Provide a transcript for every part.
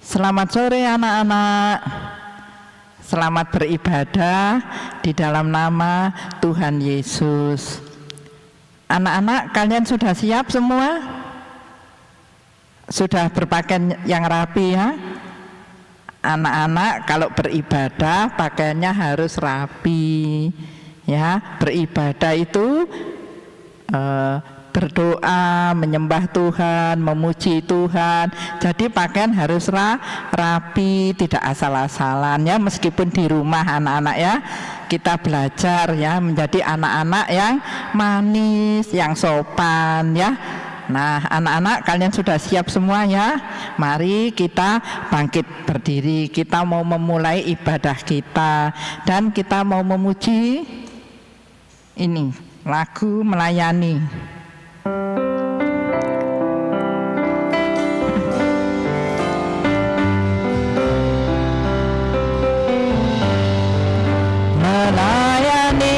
Selamat sore anak-anak. Selamat beribadah di dalam nama Tuhan Yesus. Anak-anak, kalian sudah siap semua? Sudah berpakaian yang rapi ya? Anak-anak kalau beribadah pakaiannya harus rapi ya. Beribadah itu berdoa, menyembah Tuhan, memuji Tuhan. Jadi pakaian harus rapi, tidak asal-asalan ya. Meskipun di rumah anak-anak ya, kita belajar ya menjadi anak-anak yang manis, yang sopan ya. Nah, anak-anak kalian sudah siap semua ya? Mari kita bangkit berdiri. Kita mau memulai ibadah kita dan kita mau memuji ini lagu melayani. Melayani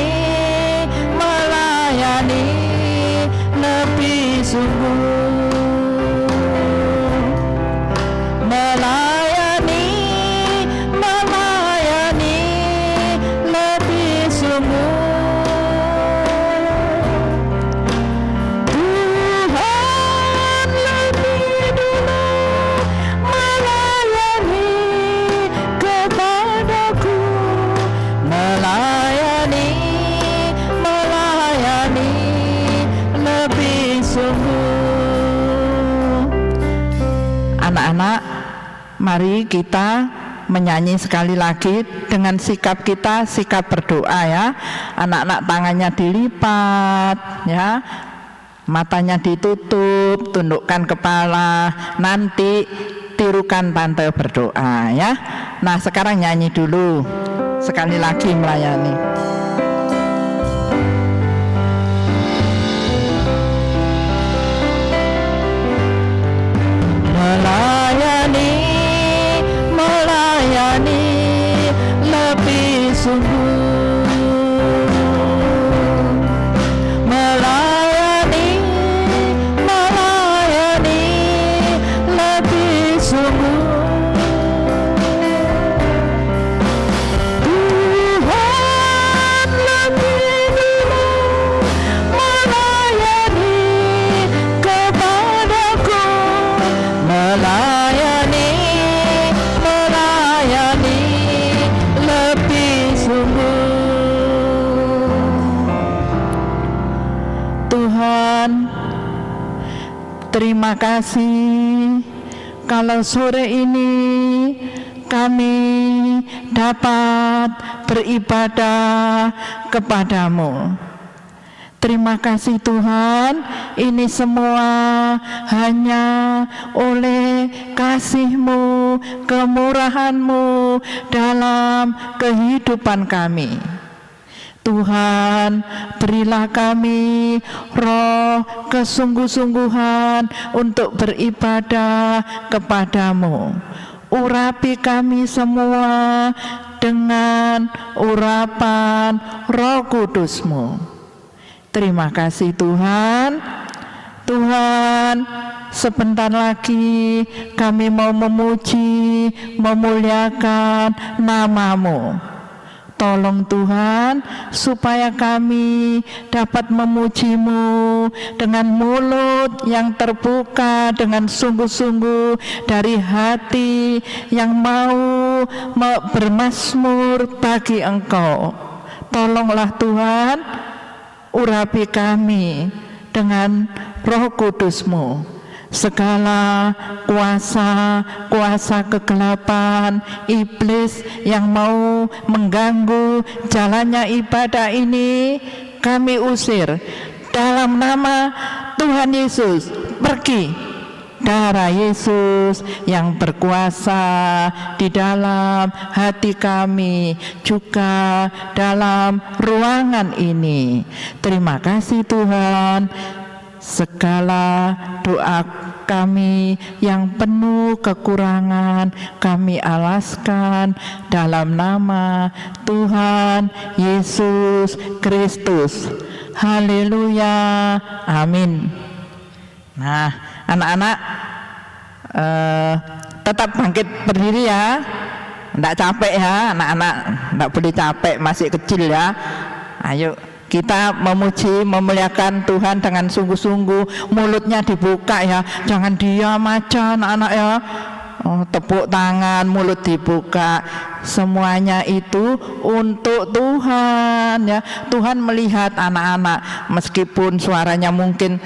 lebih sungguh, melayani lebih sungguh. Tuhan lebih dulu melayani kepadaku, melayani lebih sungguh. Anak-anak, mari kita menyanyi sekali lagi dengan sikap kita, sikap berdoa ya. Anak-anak tangannya dilipat ya, matanya ditutup, tundukkan kepala, nanti tirukan tante berdoa ya. Nah sekarang nyanyi dulu sekali lagi melayani. Melayani lebih sungguh, melayani lebih sungguh. Tuhan lebih dulu melayani kepadaku, melayani lebih sungguh. Tuhan, terima kasih kalau sore ini kami dapat beribadah kepadamu. Terima kasih Tuhan, ini semua hanya oleh kasih-Mu, kemurahan-Mu dalam kehidupan kami. Tuhan, berilah kami roh kesungguh-sungguhan untuk beribadah kepadamu. Urapi kami semua dengan urapan Roh Kudus-Mu. Terima kasih Tuhan. Tuhan, sebentar lagi kami mau memuji, memuliakan nama-Mu. Tolong Tuhan supaya kami dapat memuji-Mu dengan mulut yang terbuka, dengan sungguh-sungguh dari hati yang mau bermazmur bagi Engkau. Tolonglah Tuhan, urapi kami dengan Roh Kudus-Mu. Segala kuasa kegelapan iblis yang mau mengganggu jalannya ibadah ini kami usir dalam nama Tuhan Yesus. Pergi. Darah Yesus yang berkuasa di dalam hati kami, juga dalam ruangan ini. Terima kasih Tuhan. Segala doa kami yang penuh kekurangan kami alaskan dalam nama Tuhan Yesus Kristus. Haleluya, amin. Nah, anak-anak, tetap bangkit berdiri ya, enggak capek ya anak-anak, enggak boleh capek, masih kecil ya. Ayo kita memuji, memuliakan Tuhan dengan sungguh-sungguh, mulutnya dibuka ya, jangan diam aja anak-anak ya. Tepuk tangan, mulut dibuka, semuanya itu untuk Tuhan ya. Tuhan melihat anak-anak, meskipun suaranya mungkin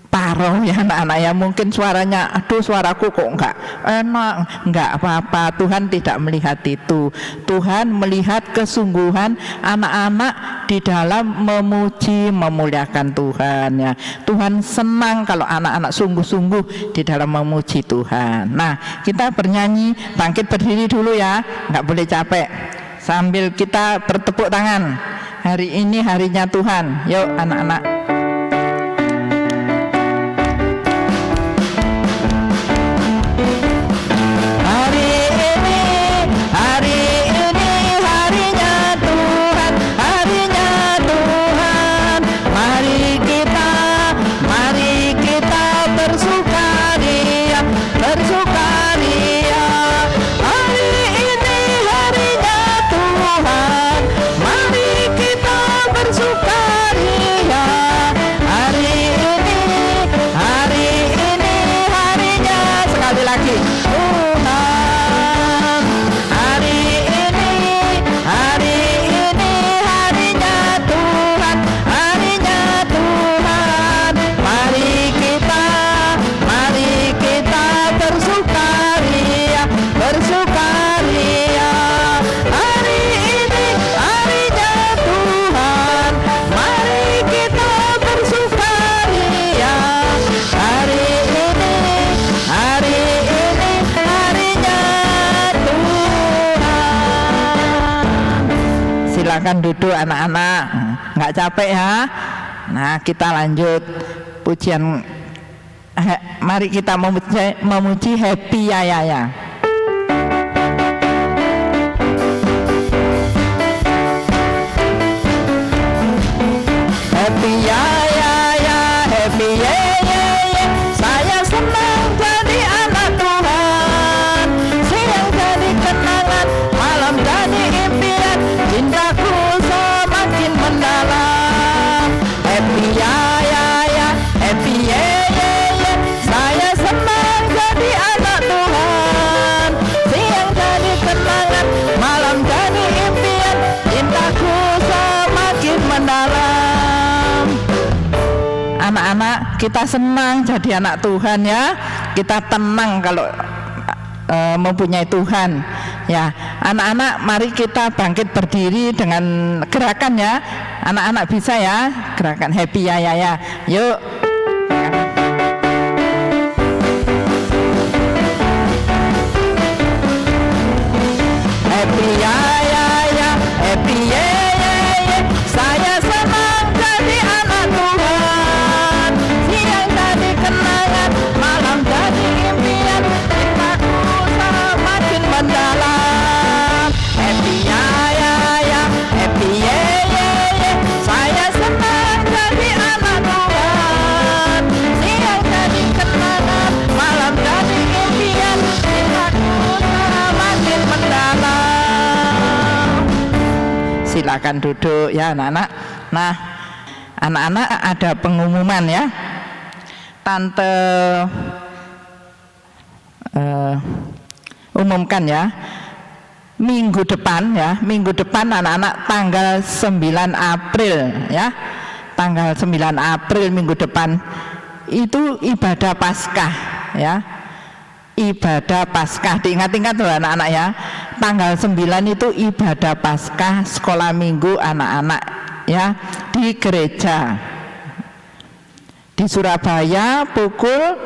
paroh ya anak-anak ya, mungkin suaranya aduh suaraku kok enggak enak, enggak apa-apa, Tuhan tidak melihat itu. Tuhan melihat kesungguhan anak-anak di dalam memuji, memuliakan Tuhan ya. Tuhan senang kalau anak-anak sungguh-sungguh di dalam memuji Tuhan. Nah, kita bernyanyi, bangkit berdiri dulu ya, enggak boleh capek, sambil kita bertepuk tangan. Hari ini harinya Tuhan. Yuk anak-anak. Silakan duduk anak-anak, nggak capek ya. Nah, kita lanjut pujian. Mari kita memuji Happy Yaya. Happy Yaya, Happy Yaya, saya senang jadi anak Tuhan. Siang jadi kenangan, malam jadi impian, cintaku semakin mendalam. Happy Yaya, Happy Yaya, saya senang jadi anak Tuhan. Siang jadi kenangan, malam jadi impian, cintaku semakin mendalam. Anak-anak, kita senang jadi anak Tuhan ya. Kita tenang kalau mempunyai Tuhan ya. Anak-anak, mari kita bangkit berdiri dengan gerakan ya. Anak-anak bisa ya gerakan Happy Yaya ya. Yuk. Happy Yaya, Happy Yaya, saya senang jadi anak Tuhan. Siang jadi kenangan, malam jadi impian, cintaku semakin mendalam. Happy Yaya, Happy Yaya, saya senang jadi anak Tuhan. Siang jadi kenangan, malam jadi impian, cintaku semakin mendalam. Silakan duduk ya anak-anak. Nah, anak-anak ada pengumuman ya. Tante umumkan ya. Minggu depan ya, minggu depan anak-anak tanggal 9 April ya. Tanggal 9 April minggu depan itu ibadah Paskah ya. Ibadah Paskah, diingat-ingat loh anak-anak ya. Tanggal 9 itu ibadah Paskah sekolah minggu anak-anak ya di gereja di Surabaya pukul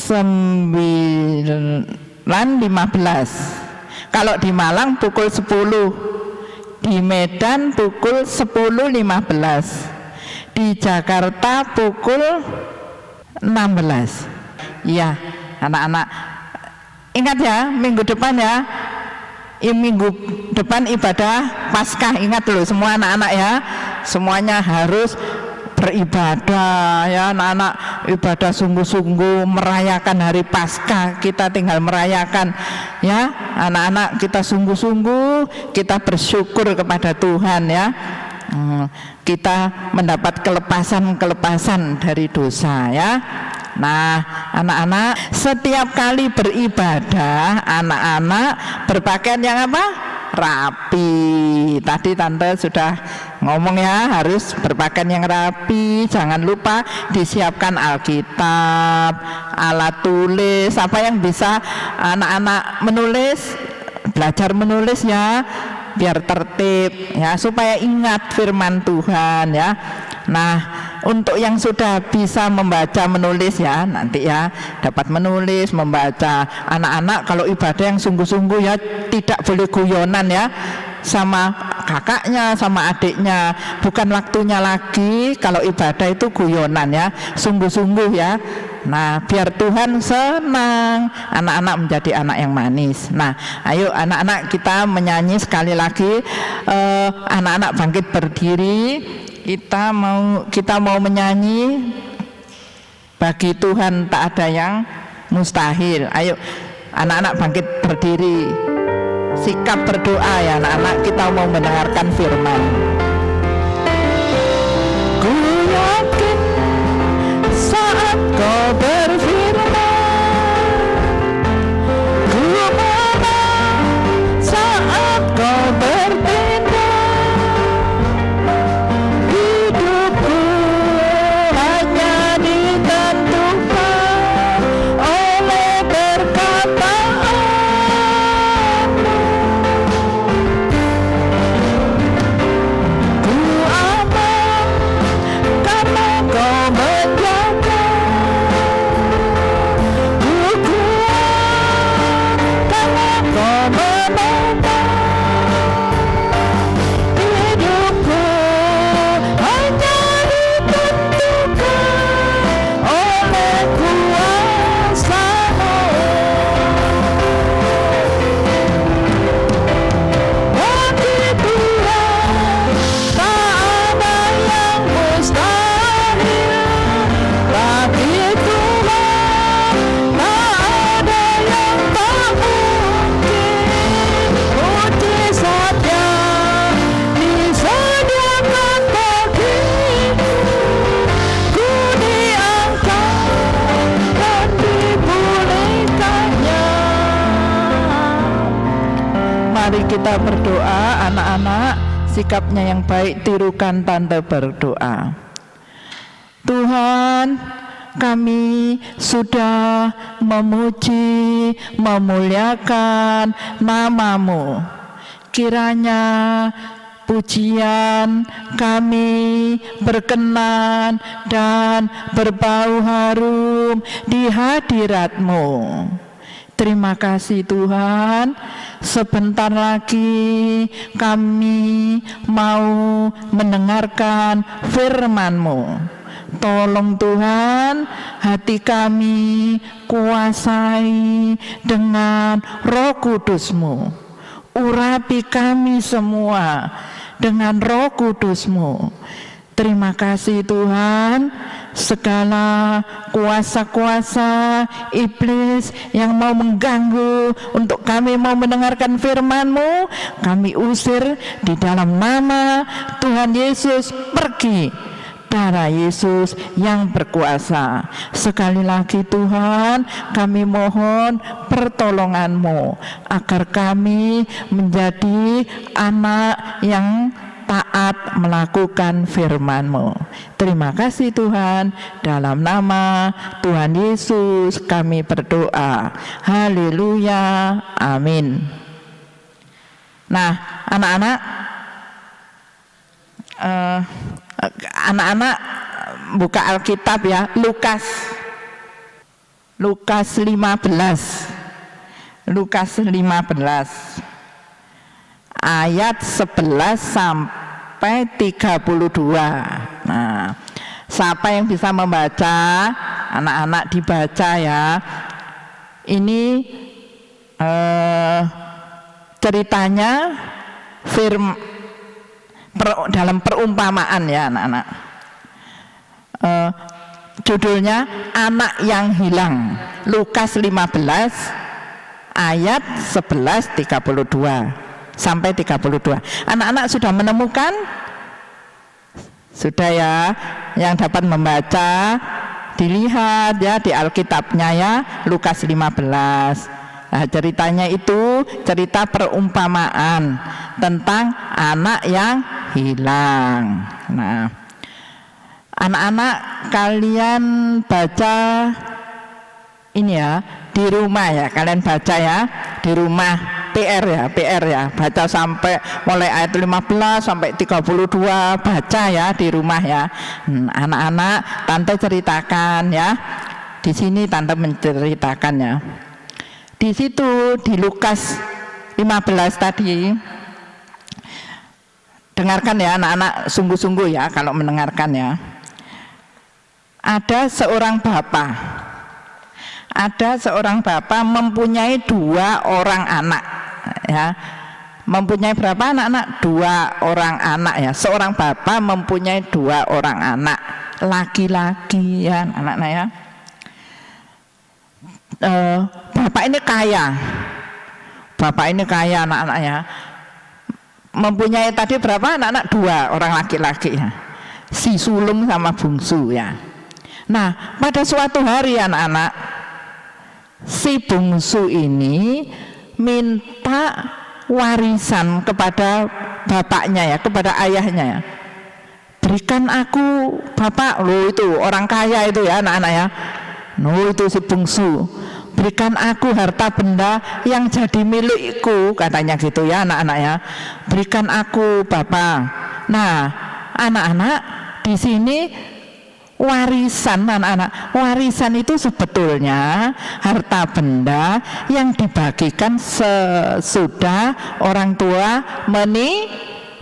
9.15. Kalau di Malang pukul 10, di Medan pukul 10.15, di Jakarta pukul 16. Ya, anak-anak ingat ya, minggu depan ya, minggu depan ibadah Paskah. Ingat loh semua anak-anak ya, semuanya harus beribadah ya, anak-anak ibadah sungguh-sungguh merayakan hari Paskah. Kita tinggal merayakan ya, anak-anak kita sungguh-sungguh, kita bersyukur kepada Tuhan ya. Kita mendapat kelepasan dari dosa ya. Nah, anak-anak setiap kali beribadah, anak-anak berpakaian yang apa? Rapi. Tadi tante sudah ngomong ya, harus berpakaian yang rapi. Jangan lupa disiapkan Alkitab, alat tulis. Apa yang bisa anak-anak menulis, belajar menulis ya, biar tertib ya, supaya ingat firman Tuhan ya. Nah, untuk yang sudah bisa membaca menulis ya, nanti ya dapat menulis, membaca. Anak-anak kalau ibadah yang sungguh-sungguh ya, tidak boleh guyonan ya, sama kakaknya, sama adiknya. Bukan waktunya lagi kalau ibadah itu guyonan ya, sungguh-sungguh ya. Nah, biar Tuhan senang, anak-anak menjadi anak yang manis. Nah, ayo anak-anak kita menyanyi sekali lagi. Anak-anak bangkit berdiri. Kita mau menyanyi bagi Tuhan tak ada yang mustahil. Ayo anak-anak bangkit berdiri, sikap berdoa ya anak-anak, kita mau mendengarkan firman. Ku yakin saat kau berfirman, ku menang saat kau bertindak. Hidupku hanya ditentukan oleh perkataan-Mu. Ku aman karena kau menjaga. Ku kuat karena kau menopang. Hidupku hanya ditentukan oleh kuasa-Mu. Bagi Tuhan tak ada yang mustahil. Bagi Tuhan tak ada yang tak mungkin. Mujizatnya disediakan bagiku. Ku diangkat dan dipulihkannya. Mari kita berdoa anak-anak, sikapnya yang baik tirukan tante berdoa. Tuhan, kami sudah memuji, memuliakan nama-Mu. Kiranya pujian kami berkenan dan berbau harum di hadirat-Mu. Terima kasih Tuhan, sebentar lagi kami mau mendengarkan firman-Mu. Tolong Tuhan, hati kami kuasai dengan Roh Kudus-Mu. Urapi kami semua dengan Roh Kudus-Mu. Terima kasih Tuhan, segala kuasa-kuasa iblis yang mau mengganggu untuk kami mau mendengarkan firman-Mu, kami usir di dalam nama Tuhan Yesus. Pergi, darah Yesus yang berkuasa. Sekali lagi Tuhan, kami mohon pertolongan-Mu agar kami menjadi anak yang taat melakukan firman-Mu. Terima kasih Tuhan, dalam nama Tuhan Yesus kami berdoa. Haleluya, amin. Nah, anak-anak buka Alkitab ya, Lukas 15 ayat 11 sampai 32. Nah, siapa yang bisa membaca? Anak-anak dibaca ya. Ini ceritanya dalam perumpamaan ya anak-anak. judulnya Anak yang Hilang, Lukas 15 ayat 11 32 sampai 32. Anak-anak sudah menemukan? Sudah ya, yang dapat membaca dilihat ya di Alkitabnya ya, Lukas 15. Nah, ceritanya itu cerita perumpamaan tentang anak yang hilang. Nah, anak-anak kalian baca ini ya di rumah ya, kalian baca ya di rumah, PR ya, baca sampai mulai ayat 15 sampai 32, baca ya di rumah ya. Anak-anak, tante ceritakan ya. Di sini tante menceritakan ya. Di situ di Lukas 15 tadi, dengarkan ya anak-anak, sungguh-sungguh ya kalau mendengarkan ya. Ada seorang bapak mempunyai 2 orang anak ya. Mempunyai berapa anak-anak? 2 orang anak ya. Seorang bapak mempunyai 2 orang anak laki-laki ya anak-anak ya. Bapak ini kaya anak-anak ya. Mempunyai tadi berapa anak-anak? 2 orang laki-laki ya. Si sulung sama bungsu ya. Nah, pada suatu hari anak-anak, si bungsu ini minta warisan kepada bapaknya ya, kepada ayahnya ya. Berikan aku bapak, loh itu orang kaya itu ya anak-anak ya. No, itu si bungsu, berikan aku harta benda yang jadi milikku, katanya gitu ya anak-anak ya. Berikan aku bapak. Nah, anak-anak di sini warisan, anak-anak, warisan itu sebetulnya harta benda yang dibagikan sesudah orang tua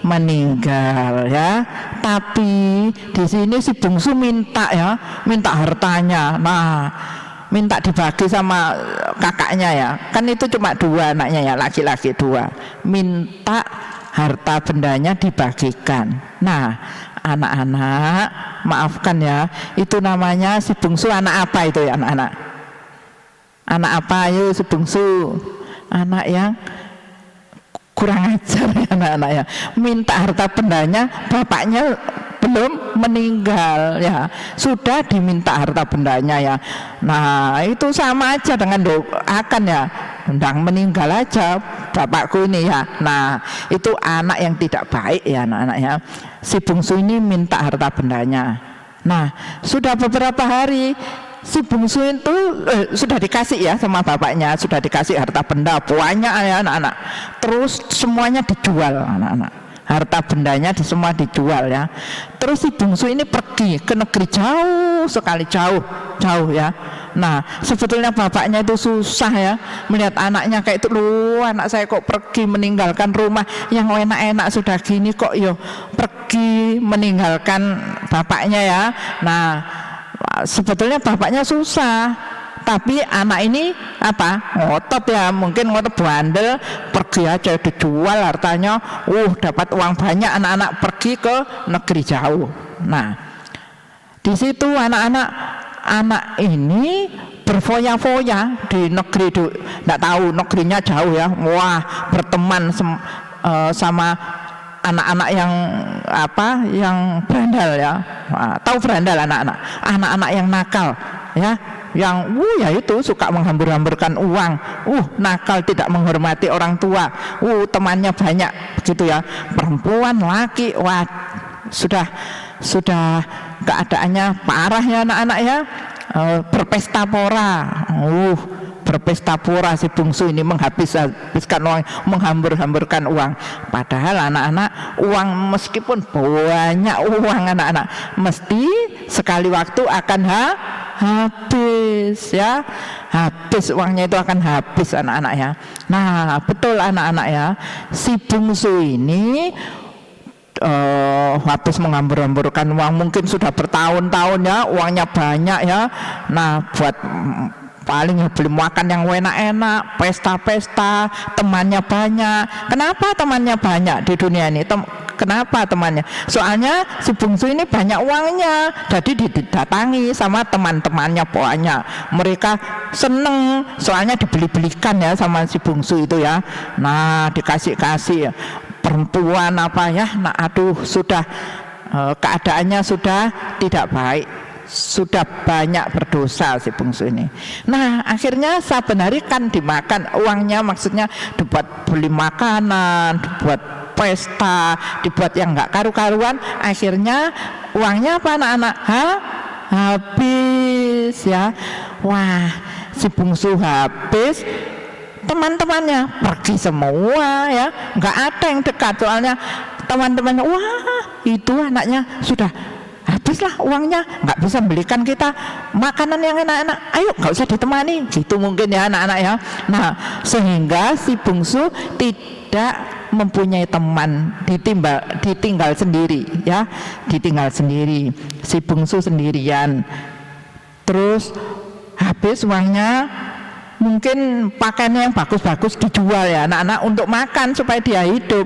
meninggal ya. Tapi di sini si bungsu minta hartanya. Nah, minta dibagi sama kakaknya ya. Kan itu cuma 2 anaknya ya, laki-laki 2. Minta harta bendanya dibagikan. Nah, anak-anak, maafkan ya, itu namanya si bungsu anak apa itu ya anak-anak? Anak apa yuk si bungsu? Anak yang kurang ajar ya anak-anak ya. Minta harta bendanya, bapaknya belum meninggal ya, sudah diminta harta bendanya ya. Nah, itu sama aja dengan doakan ya, undang meninggal aja bapakku ini ya. Nah, itu anak yang tidak baik ya anak-anak ya. Si bungsu ini minta harta bendanya. Nah, sudah beberapa hari si bungsu itu sudah dikasih ya sama bapaknya, sudah dikasih harta benda banyak ya anak-anak. Terus semuanya dijual anak-anak, harta bendanya semua dijual ya. Terus si bungsu ini pergi ke negeri jauh sekali, jauh ya. Nah, sebetulnya bapaknya itu susah ya melihat anaknya kayak itu. Loh, anak saya kok pergi meninggalkan rumah yang enak-enak sudah gini, kok yo pergi meninggalkan bapaknya ya. Nah, sebetulnya bapaknya susah, tapi anak ini ngotot ya, mungkin ngotot bandel, pergi aja dijual hartanya, dapat uang banyak, anak-anak pergi ke negeri jauh. Nah, di situ anak ini berfoya-foya di negeri, nggak tahu negerinya jauh ya. Wah, berteman sama anak-anak yang berandal ya. Tahu berandal anak-anak yang nakal ya, yang ya itu suka menghambur-hamburkan uang, nakal, tidak menghormati orang tua, temannya banyak begitu ya, perempuan, laki, sudah keadaannya parah ya anak-anak ya. Berpesta pora si bungsu ini, menghabiskan uang, menghambur-hamburkan uang. Padahal anak-anak, uang meskipun banyak uang anak-anak, mesti sekali waktu akan habis ya, habis uangnya itu akan habis anak-anak ya. Nah, betul anak-anak ya, si bungsu ini habis menghambur-hamburkan uang, mungkin sudah bertahun-tahun ya, uangnya banyak ya. Nah, buat paling beli makan yang enak-enak, pesta-pesta, temannya banyak. Kenapa temannya banyak di dunia ini? Kenapa temannya? Soalnya si bungsu ini banyak uangnya, jadi didatangi sama teman-temannya pokoknya. Mereka seneng, soalnya dibeli-belikan ya sama si bungsu itu ya. Nah, dikasih-kasih perempuan apa ya. Nah, aduh, sudah keadaannya sudah tidak baik, sudah banyak berdosa si bungsu ini. Nah, akhirnya saben hari kan dimakan uangnya, maksudnya dibuat beli makanan, dibuat pesta, dibuat yang nggak karu-karuan. Akhirnya uangnya apa anak-anak? Habis ya. Wah, si bungsu habis, teman-temannya pergi semua ya, nggak ada yang dekat, soalnya teman-temannya, wah itu anaknya sudah habislah uangnya, nggak bisa belikan kita makanan yang enak-enak, ayo nggak usah ditemani, gitu mungkin ya anak-anak ya. Nah, sehingga si bungsu tidak mempunyai teman, ditinggal sendiri ya, ditinggal sendiri, si bungsu sendirian. Terus habis uangnya, mungkin pakaiannya yang bagus-bagus dijual ya anak-anak untuk makan supaya dia hidup.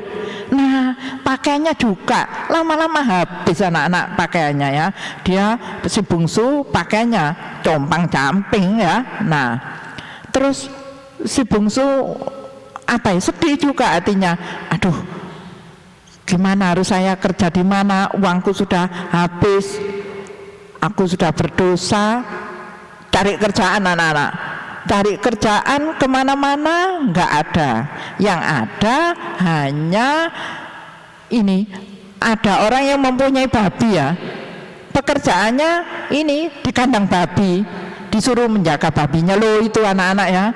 Nah, pakaiannya juga lama-lama habis anak-anak pakaiannya ya. Dia si bungsu pakaiannya compang-camping ya. Nah, terus si bungsu apa ya, sedih juga hatinya. Aduh, gimana harus saya kerja di mana? Uangku sudah habis, aku sudah berdosa. Cari kerjaan anak-anak, cari kerjaan kemana-mana nggak ada. Yang ada hanya ini, ada orang yang mempunyai babi ya, pekerjaannya ini di kandang babi, disuruh menjaga babinya loh itu anak-anak ya.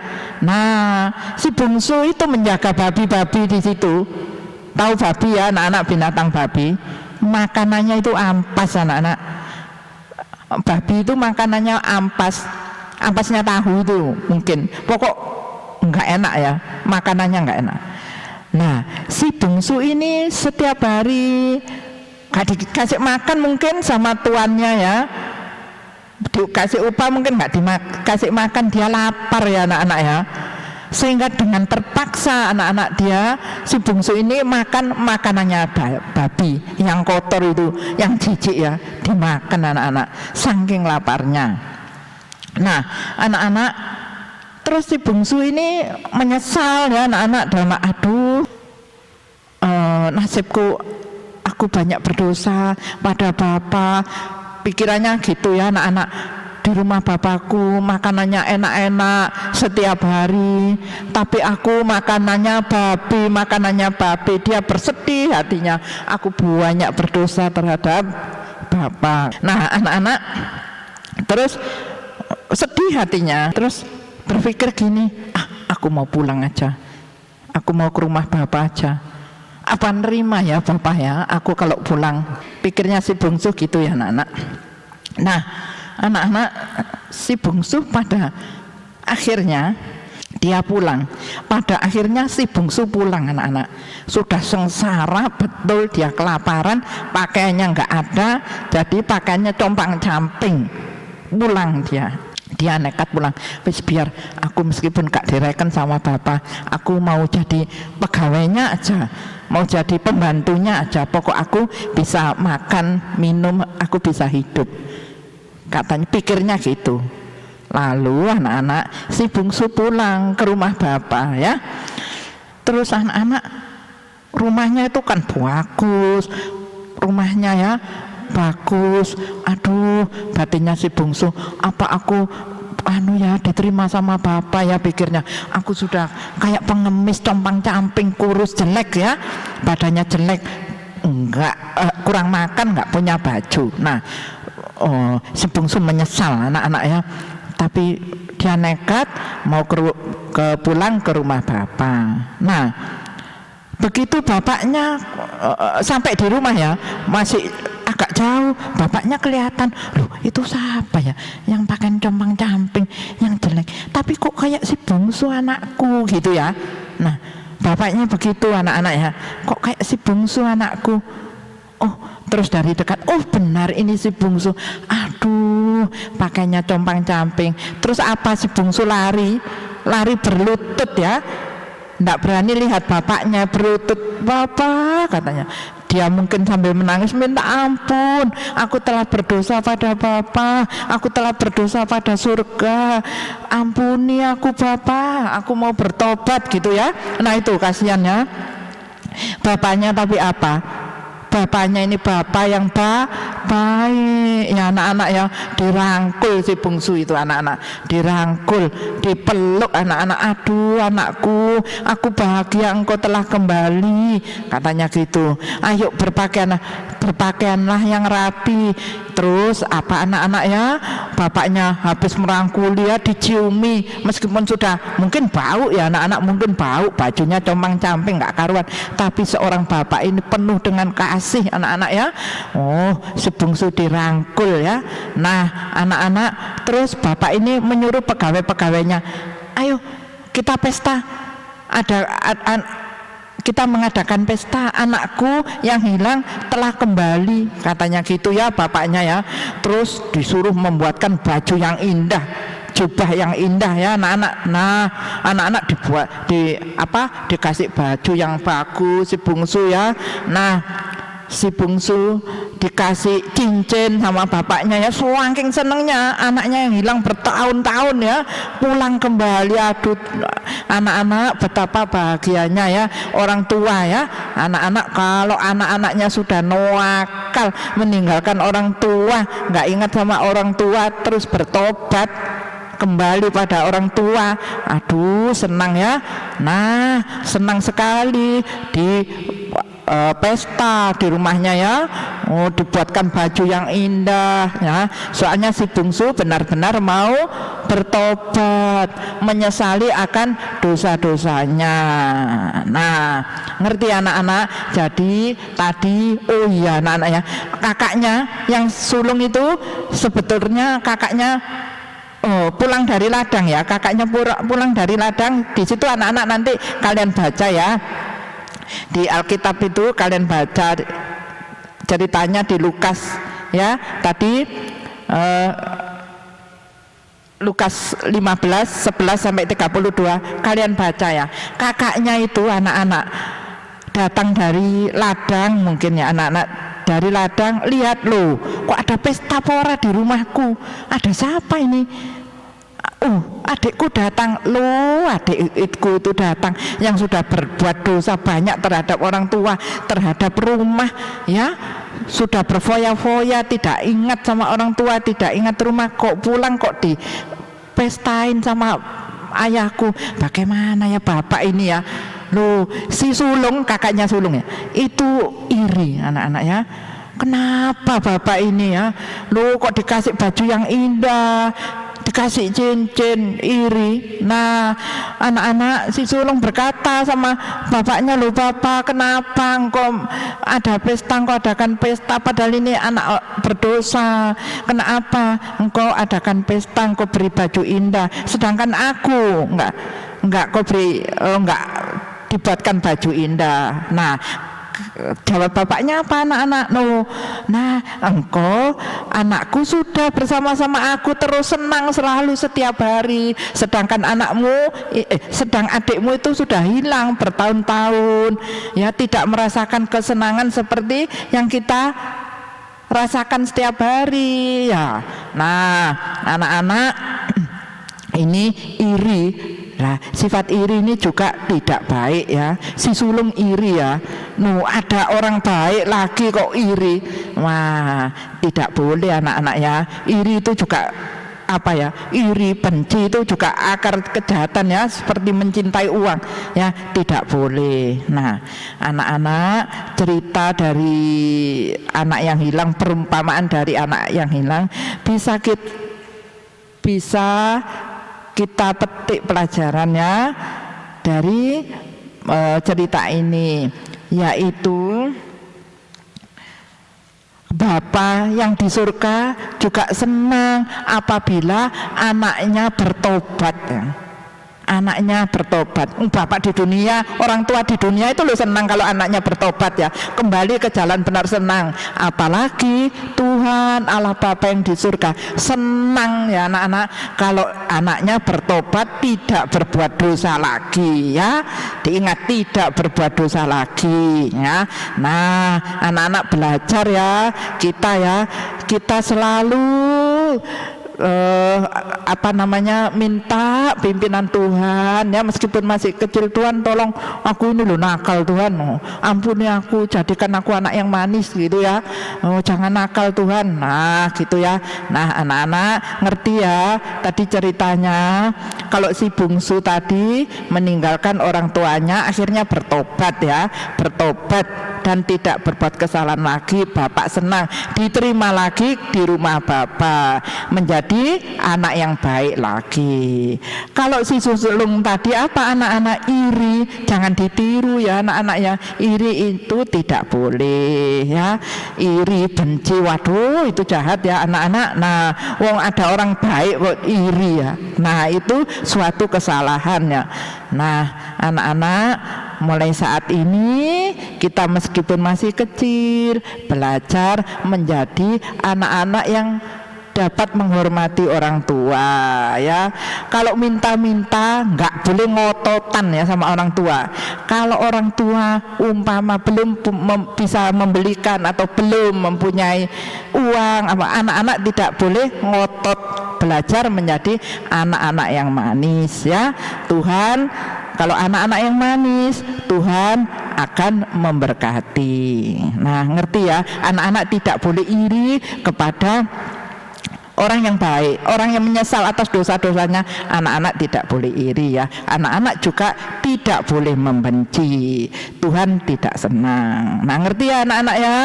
Nah, si bungsu itu menjaga babi-babi di situ. Tahu babi ya anak-anak, binatang babi, makanannya itu ampas anak-anak. Babi itu makanannya ampas, ampasnya tahu itu mungkin, pokok nggak enak ya, makanannya nggak enak. Nah, si bungsu ini setiap hari dikasih makan mungkin sama tuannya ya, dikasih upah mungkin nggak dikasih makan, dia lapar ya anak-anak ya, sehingga dengan terpaksa anak-anak dia, si bungsu ini makan makanannya babi yang kotor itu, yang jijik ya, dimakan anak-anak saking laparnya. Nah, anak-anak, terus si bungsu ini menyesal ya anak-anak, dalam aduh, nasibku, aku banyak berdosa pada bapak, pikirannya gitu ya anak-anak. Di rumah bapakku makanannya enak-enak setiap hari, tapi aku makanannya babi. Dia bersedih hatinya, aku banyak berdosa terhadap bapak. Nah, anak-anak terus sedih hatinya, terus berpikir gini, aku mau pulang aja, aku mau ke rumah bapak aja, apa nerima ya bapak ya aku kalau pulang, pikirnya si bungsu gitu ya anak-anak. Nah, anak-anak, si bungsu pada akhirnya dia pulang. Pada akhirnya si bungsu pulang anak-anak, sudah sengsara betul, dia kelaparan, pakaiannya nggak ada, jadi pakaiannya compang-camping. Pulang dia nekat pulang, wis biar aku meskipun gak direken sama bapak, aku mau jadi pegawainya aja, mau jadi pembantunya aja, pokok aku bisa makan minum, aku bisa hidup, katanya, pikirnya gitu. Lalu anak-anak, si bungsu pulang ke rumah bapak ya. Terus anak-anak, rumahnya itu kan bagus, rumahnya ya bagus. Aduh, batinnya si bungsu, apa aku ya diterima sama bapak ya, pikirnya. Aku sudah kayak pengemis compang-camping, kurus, jelek ya, badannya jelek, enggak kurang makan, enggak punya baju. Nah, si bungsu menyesal anak-anak ya, tapi dia nekat mau pulang ke rumah bapak. Nah, begitu bapaknya sampai di rumah ya, masih agak jauh, bapaknya kelihatan, loh itu siapa ya yang pakaian compang-camping, yang jelek, tapi kok kayak si bungsu anakku gitu ya. Nah, bapaknya begitu anak-anak ya, kok kayak si bungsu anakku. Oh, terus dari dekat, oh benar ini si bungsu, aduh pakainya compang-camping. Terus apa, si bungsu lari berlutut ya, nggak berani lihat bapaknya berlutut. Bapak, katanya, dia mungkin sambil menangis minta ampun, aku telah berdosa pada Bapa, aku telah berdosa pada surga, ampuni aku Bapa, aku mau bertobat gitu ya. Nah itu kasihannya bapaknya, tapi apa? Bapaknya ini bapak yang baik ya, anak-anak ya dirangkul si bungsu itu, anak-anak dirangkul, dipeluk anak-anak, aduh anakku, aku bahagia engkau telah kembali, katanya gitu. Ayo berpakaianlah yang rapi. Terus apa anak-anak ya, bapaknya habis merangkuli ya, diciumi, meskipun sudah mungkin bau ya anak-anak, mungkin bau, bajunya comang-camping nggak karuan, tapi seorang bapak ini penuh dengan kasih anak-anak ya. Oh, si bungsu dirangkul ya. Nah anak-anak, terus bapak ini menyuruh pegawai-pegawainya, ayo kita pesta, kita mengadakan pesta, anakku yang hilang telah kembali, katanya gitu ya bapaknya ya. Terus disuruh membuatkan baju yang indah, jubah yang indah ya anak-anak. Nah anak-anak dikasih baju yang bagus si bungsu ya. Nah si bungsu dikasih cincin sama bapaknya ya, saking senengnya anaknya yang hilang bertahun-tahun ya pulang kembali. Aduh anak-anak betapa bahagianya ya orang tua ya. Anak-anak kalau anak-anaknya sudah nakal, meninggalkan orang tua, nggak ingat sama orang tua, terus bertobat kembali pada orang tua, aduh senang ya. Nah senang sekali di pesta di rumahnya ya. Oh, dibuatkan baju yang indah ya, soalnya si bungsu benar-benar mau bertobat, menyesali akan dosa-dosanya. Nah ngerti anak-anak? Jadi tadi oh iya anak-anak ya, kakaknya yang sulung itu sebetulnya kakaknya pulang dari ladang ya, kakaknya pulang dari ladang. Di situ anak-anak nanti kalian baca ya, di Alkitab itu kalian baca ceritanya di Lukas ya tadi, Lukas 15 11 sampai 32 kalian baca ya. Kakaknya itu anak-anak datang dari ladang, mungkin ya anak-anak dari ladang, lihat loh kok ada pesta pora di rumahku, ada siapa ini? Adikku datang loh, adikku itu datang yang sudah berbuat dosa banyak terhadap orang tua, terhadap rumah ya, sudah berfoya-foya, tidak ingat sama orang tua, tidak ingat rumah, kok pulang kok dipestain sama ayahku. Bagaimana ya bapak ini ya? Loh si sulung, kakaknya sulung ya, itu iri anak-anak ya. Kenapa bapak ini ya? Loh kok dikasih baju yang indah, dikasih cincin, iri. Nah anak-anak si sulung berkata sama bapaknya, loh bapak kenapa engkau ada pesta, engkau adakan pesta, padahal ini anak berdosa, kenapa engkau adakan pesta, engkau beri baju indah, sedangkan aku enggak kau beri, enggak dibuatkan baju indah. Nah jawab bapaknya apa anak-anak? Nah engkau anakku sudah bersama-sama aku terus senang selalu setiap hari, sedangkan sedang adikmu itu sudah hilang bertahun-tahun ya, tidak merasakan kesenangan seperti yang kita rasakan setiap hari ya. Nah anak-anak ini iri. Nah sifat iri ini juga tidak baik ya. Si sulung iri ya. Ada orang baik lagi kok iri. Wah tidak boleh anak-anak ya. Iri itu juga apa ya, iri benci itu juga akar kejahatan ya, seperti mencintai uang ya, tidak boleh. Nah anak-anak, cerita dari anak yang hilang, perumpamaan dari anak yang hilang bisa kita petik pelajarannya dari cerita ini, yaitu Bapa yang di surga juga senang apabila anaknya bertobat ya. anaknya bertobat. Bapak di dunia, orang tua di dunia itu loh senang kalau anaknya bertobat ya, kembali ke jalan benar, senang. Apalagi Tuhan Allah Bapa yang di surga senang ya anak-anak kalau anaknya bertobat, tidak berbuat dosa lagi ya. Diingat, tidak berbuat dosa lagi ya. Nah, anak-anak belajar ya, kita selalu minta pimpinan Tuhan ya, meskipun masih kecil, Tuhan tolong aku ini loh nakal Tuhan, ampuni aku, jadikan aku anak yang manis gitu ya, jangan nakal Tuhan. Nah gitu ya. Nah anak-anak ngerti ya tadi ceritanya, kalau si bungsu tadi meninggalkan orang tuanya, akhirnya bertobat ya, bertobat dan tidak berbuat kesalahan lagi. Bapak senang, diterima lagi di rumah Bapak, menjadi anak yang baik lagi. Kalau si sulung tadi apa, anak-anak iri, jangan ditiru ya anak-anak ya. Iri itu tidak boleh ya, iri, benci, waduh itu jahat ya anak-anak. Nah wong ada orang baik kok iri ya, nah itu suatu kesalahan ya. Nah anak-anak, mulai saat ini kita meskipun masih kecil, belajar menjadi anak-anak yang dapat menghormati orang tua ya. Kalau minta-minta nggak boleh ngototan ya sama orang tua. Kalau orang tua umpama belum bisa membelikan atau belum mempunyai uang, anak-anak tidak boleh ngotot. Belajar menjadi anak-anak yang manis ya. Tuhan, kalau anak-anak yang manis, Tuhan akan memberkati. Nah ngerti ya, anak-anak tidak boleh iri kepada orang yang baik, orang yang menyesal atas dosa-dosanya. Anak-anak tidak boleh iri ya. Anak-anak juga tidak boleh membenci. Tuhan tidak senang. Nah ngerti ya anak-anak ya.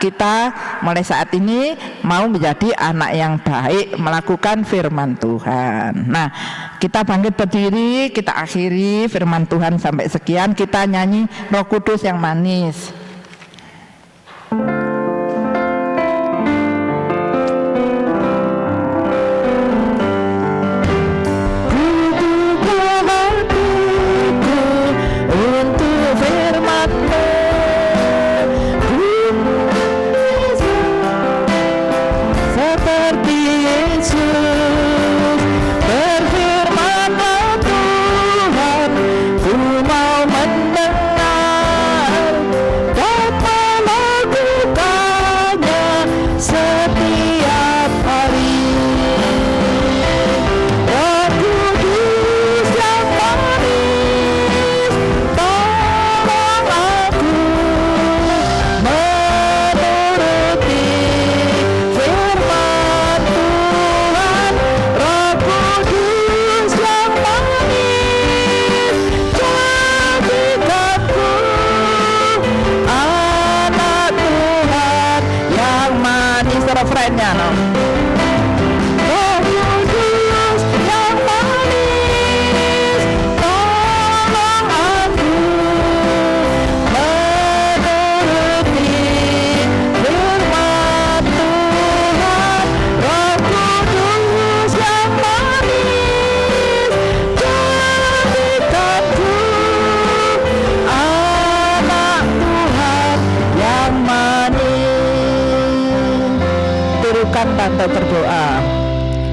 Kita mulai saat ini mau menjadi anak yang baik, melakukan firman Tuhan. Nah kita bangkit berdiri, kita akhiri firman Tuhan sampai sekian. Kita nyanyi Roh Kudus yang manis. Refrainnya no. Roh Kudus yang manis, tolong aku menuruti firman Tuhan. Roh Kudus yang manis, jadikanku anak Tuhan yang manis. Tante berdoa,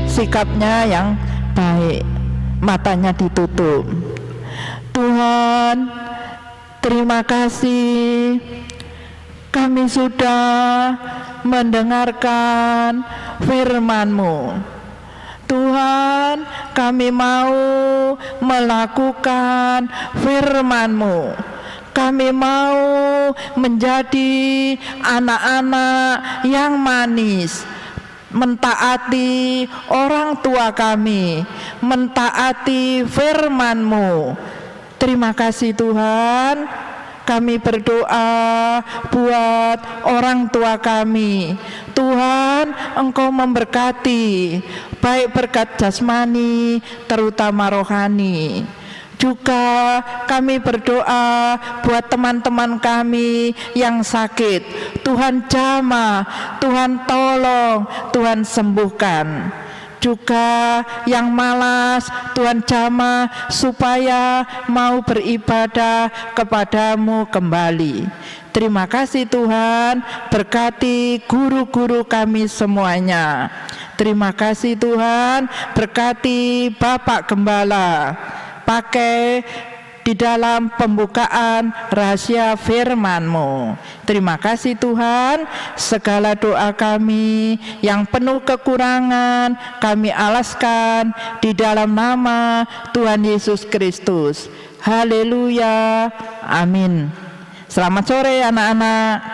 sikapnya yang baik, matanya ditutup. Tuhan, terima kasih kami sudah mendengarkan firman-Mu. Tuhan, kami mau melakukan firman-Mu. Kami mau menjadi anak-anak yang manis, mentaati orang tua kami, mentaati firman-Mu. Terima kasih Tuhan. Kami berdoa buat orang tua kami. Tuhan, Engkau memberkati, baik berkat jasmani terutama rohani. Juga kami berdoa buat teman-teman kami yang sakit. Tuhan jamah, Tuhan tolong, Tuhan sembuhkan. juga yang malas Tuhan jamah supaya mau beribadah kepadamu kembali. Terima kasih Tuhan, berkati guru-guru kami semuanya. Terima kasih Tuhan, berkati Bapak Gembala, pakai di dalam pembukaan rahasia firman-Mu. Terima kasih Tuhan, segala doa kami yang penuh kekurangan kami alaskan di dalam nama Tuhan Yesus Kristus. Haleluya, amin. Selamat sore anak-anak.